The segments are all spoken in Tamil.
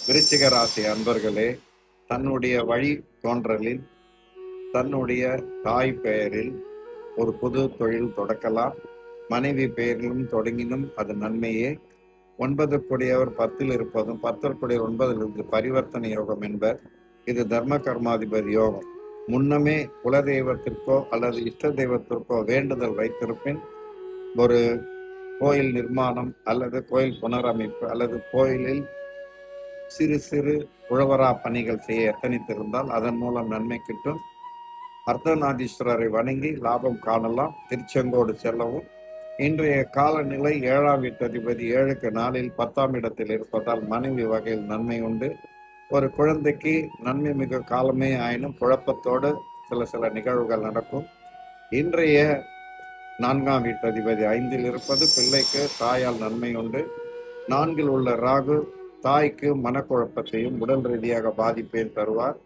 விருச்சிக ராசி அன்பர்களே, தன்னுடைய வழி தோன்றலில் தன்னுடைய தாய் பெயரில் ஒரு புது தொழில் தொடக்கலாம். மனைவி பெயரிலும் தொடங்கினும் அது நன்மையே. 9 கூடியவர் 10 இருப்பதும் 10 கூடிய 9 இருந்து பரிவர்த்தனை யோகம் என்பர். இது தர்ம கர்மாதிபதி யோகம். முன்னமே குலதெய்வத்திற்கோ அல்லது இஷ்ட தெய்வத்திற்கோ வேண்டுதல் வைத்திருப்பின் ஒரு கோயில் நிர்மாணம் அல்லது கோயில் புனரமைப்பு அல்லது கோயிலில் சிறு சிறு உழவரா பணிகள் செய்ய எத்தனித்திருந்தால் அதன் மூலம் நன்மை கிட்டும். அர்த்தநாதீஸ்வரரை வணங்கி லாபம் காணலாம். திருச்செங்கோடு செல்லவும். இன்றைய காலநிலை 7ஆம் வீட்டதிபதி 7க்கு 4ல் 10ஆம் இடத்தில் இருப்பதால் மனைவி வகையில் நன்மை உண்டு. ஒரு குழந்தைக்கு நன்மை மிக காலமே ஆயினும் குழப்பத்தோடு சில நிகழ்வுகள் நடக்கும். இன்றைய 4ஆம் வீட்டதிபதி 5ல் இருப்பது பிள்ளைக்கு தாயால் நன்மை உண்டு. 4ல் உள்ள ராகு தாய்க்கு மனக்குழப்பத்தையும் உடல் ரீதியாக பாதிப்பையும் தருவார்.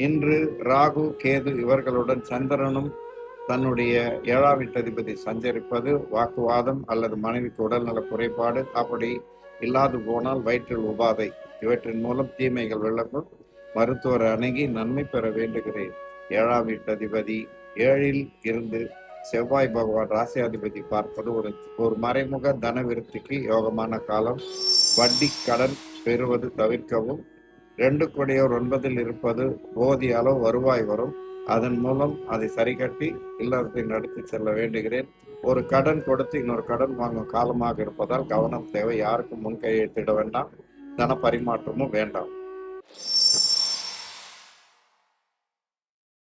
இன்று ராகு கேது இவர்களுடன் சந்திரனும் தன்னுடைய 7ஆம் வீட்டதிபதி சஞ்சரிப்பது வாக்குவாதம் அல்லது மனைவிக்கு உடல்நல குறைபாடு அப்படி இல்லாது போனால் வயிற்றில் உபாதை இவற்றின் மூலம் தீமைகள் விளக்கும். மருத்துவரை அணுகி நன்மை பெற வேண்டுகிறேன். 7ஆம் வீட்டதிபதி 7ல் இருந்து செவ்வாய் பகவான் ராசியாதிபதி பார்ப்பது ஒரு மறைமுக தன விருத்திக்கு யோகமான காலம். வட்டி கடன் பெறுவது தவிர்க்கவும். 2 கூடியவர் 9ல் இருப்பது போதிய அளவு வருவாய் வரும். அதன் மூலம் அதை சரிகட்டி இல்லறத்தை நடத்தி செல்ல வேண்டுகிறேன். ஒரு கடன் கொடுத்து இன்னொரு கடன் வாங்கும் காலமாக இருப்பதால் கவனம் தேவை. யாருக்கும் முன்கையெழுத்திட வேண்டாம். தன பரிமாற்றமும் வேண்டாம்.